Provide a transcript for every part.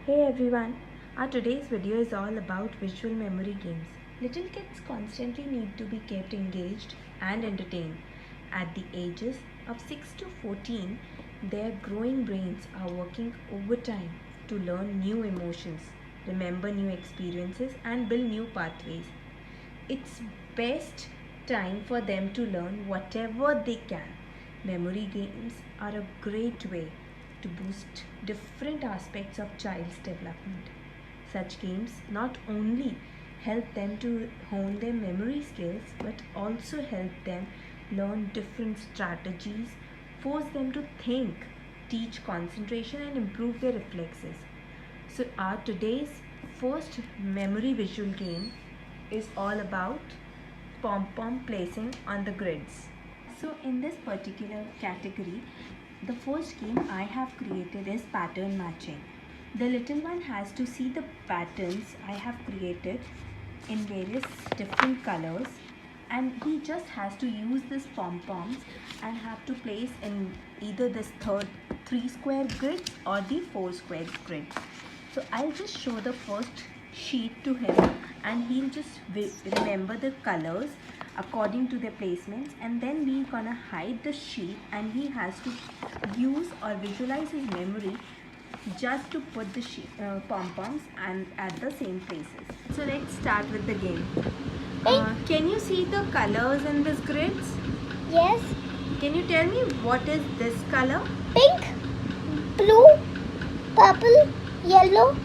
Hey everyone, our today's video is all about visual memory games. Little kids constantly need to be kept engaged and entertained. At the ages of 6 to 14, their growing brains are working overtime to learn new emotions, remember new experiences, and build new pathways. It's best time for them to learn whatever they can. Memory games are a great way to boost different aspects of child's development. Such games not only help them to hone their memory skills but also help them learn different strategies, force them to think, teach concentration, and improve their reflexes. So, our today's first memory visual game is all about pom-pom placing on the grids. So in this particular category, the first game I have created is pattern matching. The little one has to see the patterns I have created in various different colors, and he just has to use this pom-poms and have to place in either this three square grids or the 4 square grids. So I'll just show the first sheet to him and he'll just remember the colors according to their placements, and then we're gonna hide the sheet and he has to use or visualize his memory just to put the pom-poms and at the same places. So let's start with the game. Can you see the colors in this grids? Yes. Can you tell me what is this color? Pink, blue, purple, yellow,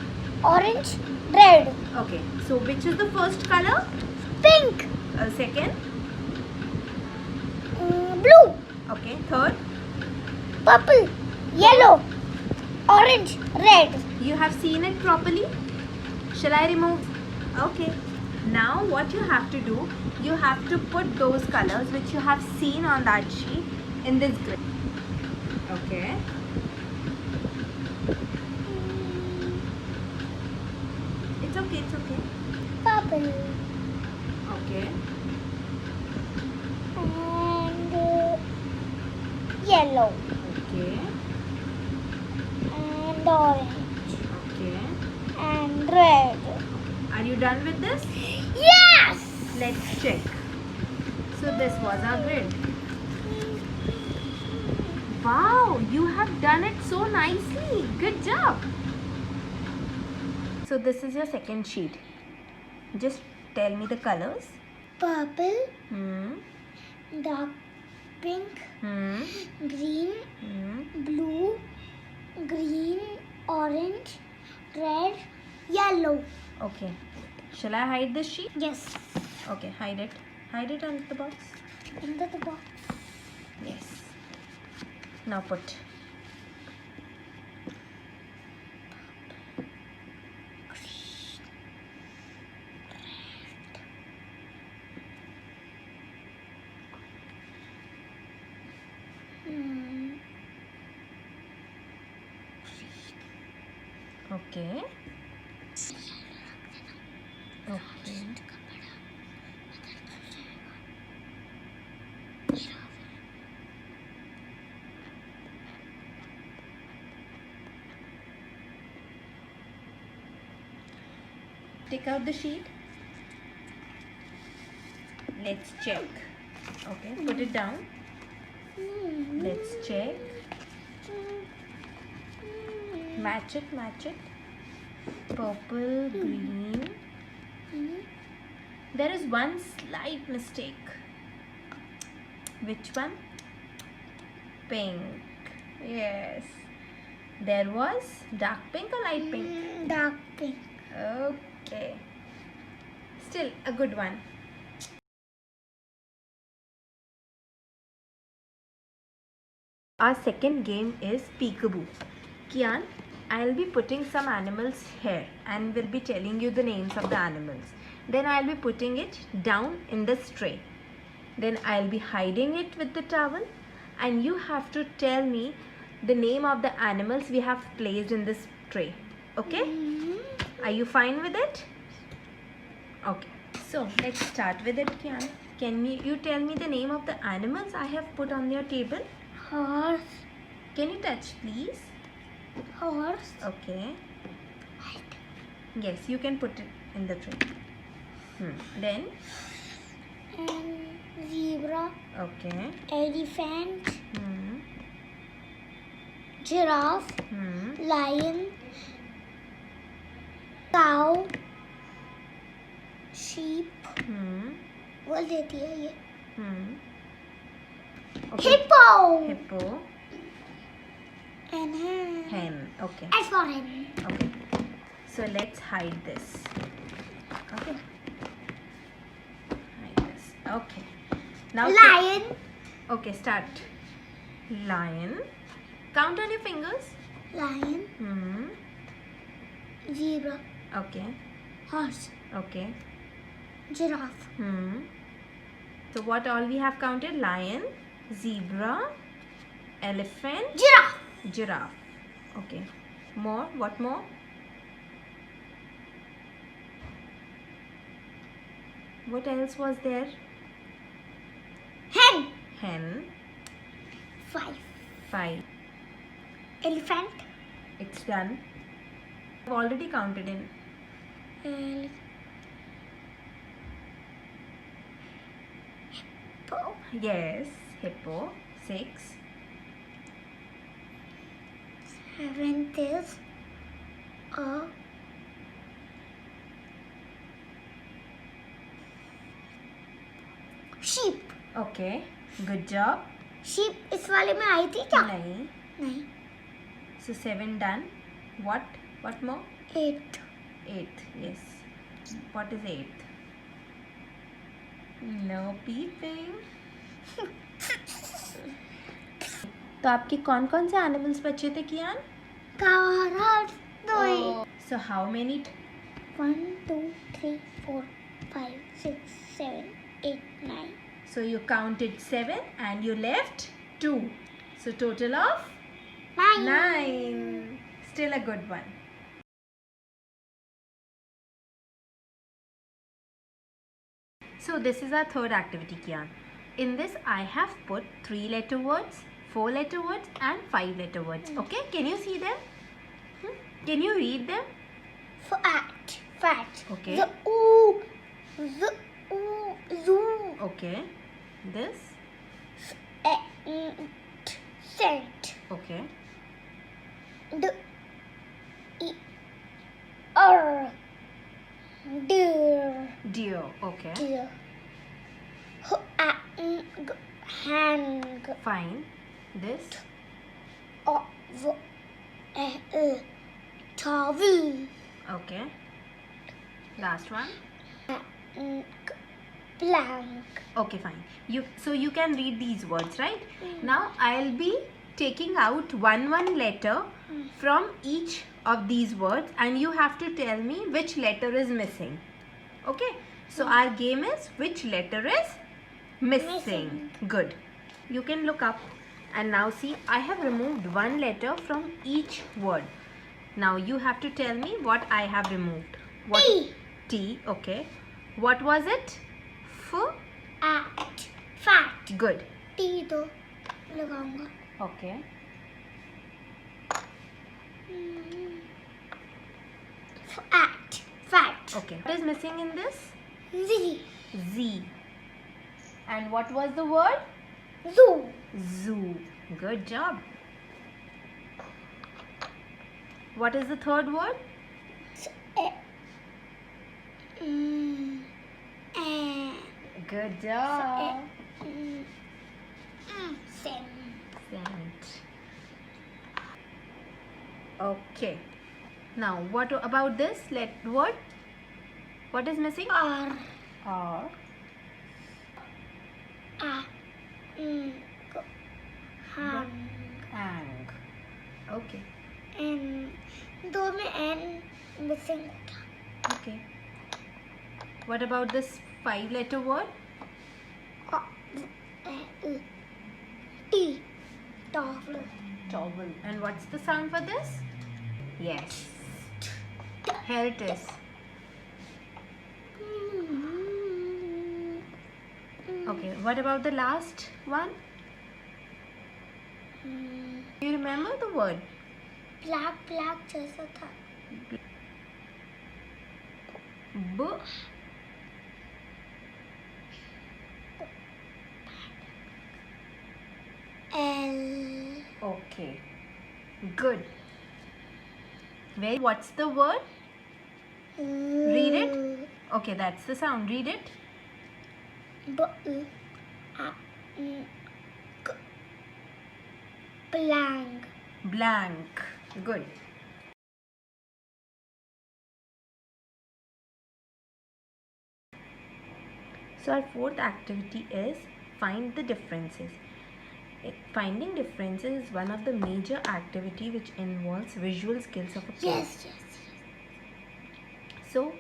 orange, red. Okay, so which is the first color? Pink. Second? Blue. Okay, third? Purple, yellow, orange, red. You have seen it properly? Shall I remove? Okay. Now what you have to do, you have to put those colors which you have seen on that sheet in this grid. Okay. It's okay, it's okay. Purple. Okay. And yellow. Okay. And orange. Okay. And red. Are you done with this? Yes! Let's check. So this was our grid. Wow, you have done it so nicely. Good job. So this is your second sheet. Just tell me the colors. Purple, Hmm. dark pink, Hmm. green, Hmm. blue, green, orange, red, yellow. Okay. Shall I hide this sheet? Yes. Okay, hide it. Hide it under the box. Into the box. Yes. Now put. Okay. Okay. Take out the sheet. Let's check. Okay, put it down. Let's check. Match it, match it. Purple, green. There is one slight mistake. Which one? Pink. Yes. There was dark pink or light pink? Dark pink. Okay. Still a good one. Our second game is peekaboo. Kian, I'll be putting some animals here and will be telling you the names of the animals. Then I'll be putting it down in this tray. Then I'll be hiding it with the towel and you have to tell me the name of the animals we have placed in this tray. Okay? Are you fine with it? Okay. So let's start with it, Kian. Can you tell me the name of the animals I have put on your table? Horse. Can you touch, please? Horse. Okay. Yes, you can put it in the tray. Then, and zebra, okay. elephant, Hmm. giraffe, Hmm. lion, cow, sheep. Hmm. बोल देती है ये. Hmm. Okay. Hippo. Hippo. And Hen. Okay. S for hen. Okay. So let's hide this. Okay. Hide this. Okay. Now. Lion. Okay. Start. Lion. Count on your fingers. Lion. Hmm. Zebra. Okay. Horse. Okay. Giraffe. So what all we have counted? Lion, zebra, elephant, Giraffe. giraffe. Okay. More? What more? What else was there? Hen. Hen. 5. 5. Elephant. It's done. I've already counted in. Hippo. Yes. Hippo. 6. 7 is a sheep. Okay. Good job. Sheep इस वाले में आई थी क्या? नहीं. नहीं. So 7 done. What? What more? 8. 8th. Yes. What is 8th? No peeping. तो आपके कौन कौन से एनिमल्स बचे थे कियान? Carrot. Oh. So how many? 1, 2, 3, 4, 5, 6, 7, 8, 9. So you counted 7 and you left 2. So total of 9. Still a good one. So this is our third activity, Kian. In this I have put 3-letter words, 4-letter words and 5-letter words. Okay, can you see them? Can you read them? Fat. Fat. Okay. The oo. The oo. Zoo. Okay. This? Scent. Okay. The deer. Deer. Okay. Deer. Hang. Fine. This? Towel. Okay. Last one? Blank. Okay, fine. So you can read these words, right? Now I'll be taking out one letter from each of these words and you have to tell me which letter is missing. Okay? So our game is which letter is missing. Good. You can look up and now see I have removed one letter from each word. Now you have to tell me what I have removed. What? T. T. Okay. What was it? Fat. Good. T तो लगाऊंगा. Okay. Fat. Okay. What is missing in this? Z. Z. And what was the word? Zoo. Zoo. Good job. What is the third word? Good job. Scent. Okay. Now, what about this word? What is missing? R. R. Ang. Okay. N. दो में N missing. Okay. What about this 5-letter word? T. Towel. Towel. And what's the sound for this? Yes. Here it is. Okay. What about the last one? Do you remember the word? Black जैसा था. B. L. Okay. Good. What's the word? Read it. Okay, that's the sound. Read it. Blank. Blank. Good. So our fourth activity is find the differences. Finding differences is one of the major activity which involves visual skills of a kid. Yes. So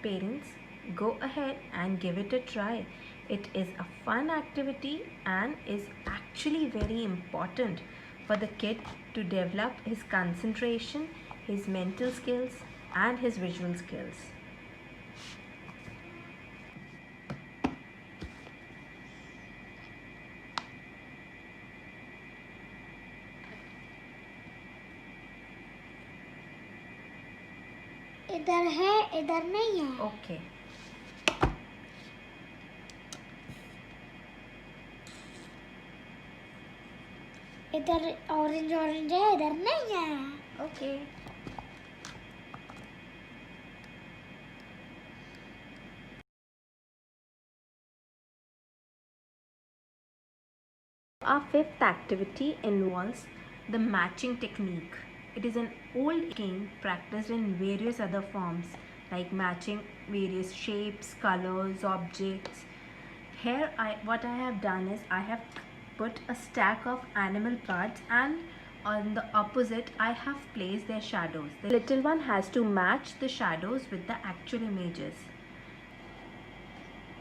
parents, go ahead and give it a try. It is a fun activity and is actually very important for the kid to develop his concentration, his mental skills and his visual skills. इधर है, इधर नहीं है. Okay. इधर orange है, इधर नहीं है. Okay. Our fifth activity involves the matching technique. It is an old game practiced in various other forms like matching various shapes, colors, objects. Here what I have done is I have put a stack of animal parts and on the opposite I have placed their shadows. The little one has to match the shadows with the actual images.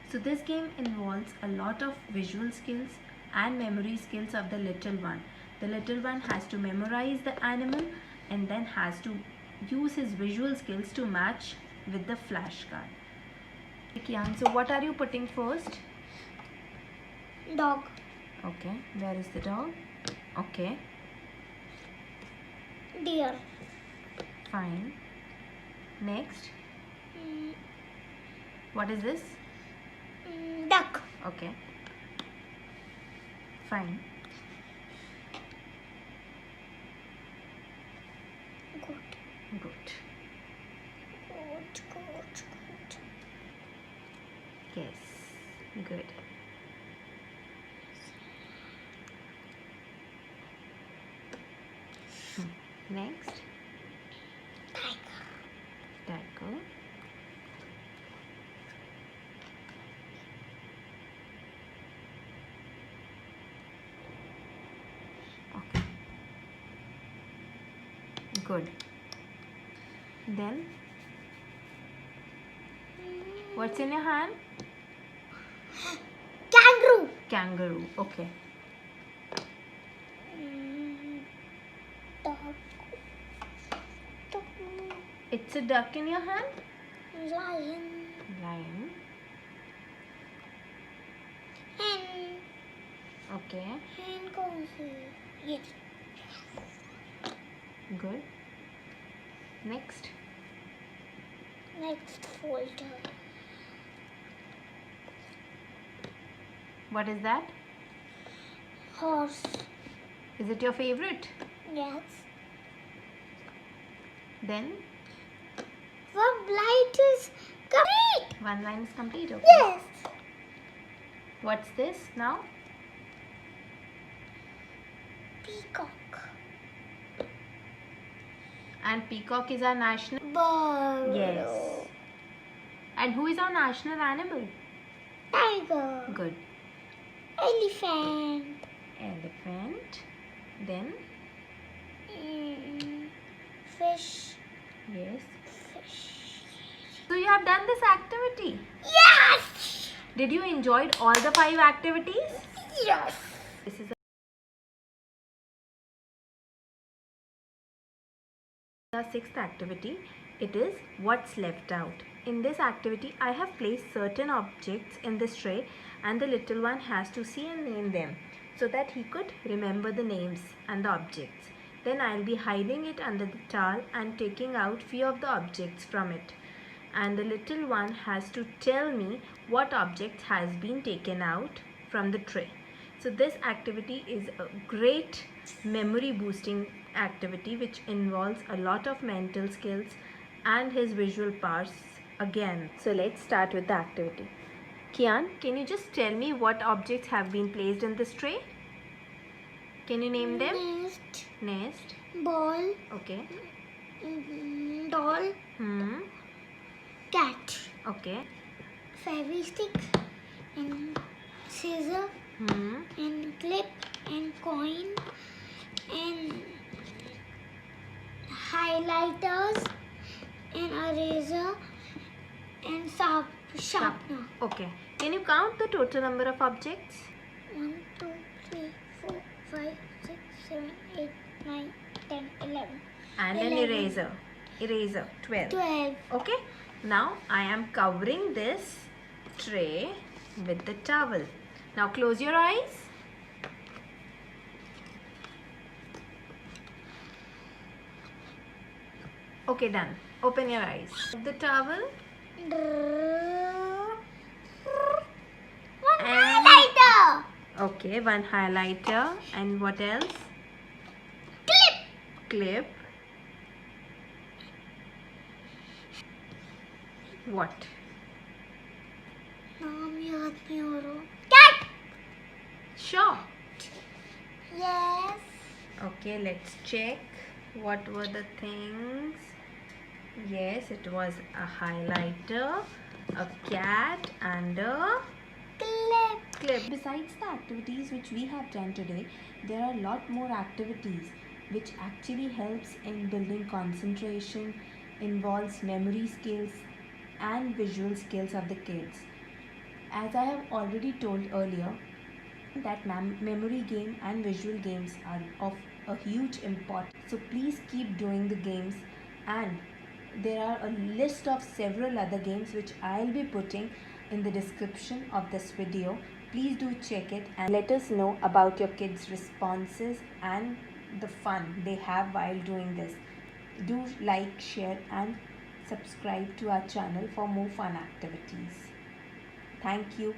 So this game involves a lot of visual skills and memory skills of the little one. The little one has to memorize the animal and then has to use his visual skills to match with the flashcard. Kian, so what are you putting first? Dog. Okay, where is the dog? Okay. Deer. Fine. Next. What is this? Duck. Okay. Fine. Good. Good. Yes. Good. Next. Tiger. Okay. Good. Then what's in your hand? Kangaroo. Kangaroo. Okay. Dog. It's a duck in your hand? Lion. Lion. Hen. Okay. Hen कौन सी? ये. Good. Next. Next folder. What is that? Horse. Is it your favorite? Yes. Then One light is complete. one line is complete. Okay. Yes. What's this now? Peacock. And peacock is our national. Bird. Yes. And who is our national animal? Tiger. Good. Elephant. Elephant. Then Fish. yes. Fish. So you have done this activity. Yes. Did you enjoy all the 5 activities? Yes. This is the 6th activity. It is what's left out. In this activity, I have placed certain objects in this tray and the little one has to see and name them so that he could remember the names and the objects. Then I'll be hiding it under the towel and taking out few of the objects from it. and the little one has to tell me what object has been taken out from the tray. So this activity is a great memory boosting activity which involves a lot of mental skills and his visual powers again. So let's start with the activity. Kian, can you just tell me what objects have been placed in this tray? Can you name them? Nest, Nest. ball, Okay. doll, cat, Okay. Fevistick, and scissor, and clip, and coin, and highlighters, and eraser, and sharpener. Okay. Can you count the total number of objects? 1, 2, 3, 4, 5, 6, 7, 8, 9, 10, 11. And an 11. eraser. Eraser. 12. 12. Okay. Now I am covering this tray with the towel. Now close your eyes. Okay, done. Open your eyes. The towel. One And- highlighter. Okay, one highlighter. And what else? Clip. Clip. What? नाम याद नहीं हो रहा. Cat. Sure. Yes. Okay, let's check. What were the things? Yes, it was a highlighter, a cat, and a Clip. clip. Besides the activities which we have done today, there are a lot more activities which actually helps in building concentration, involves memory skills and visual skills of the kids. As I have already told earlier, that memory game and visual games are of a huge importance. So please keep doing the games, and there are a list of several other games which I'll be putting in the description of this video. Please do check it and let us know about your kids' responses and the fun they have while doing this. Do like, share and subscribe to our channel for more fun activities. Thank you.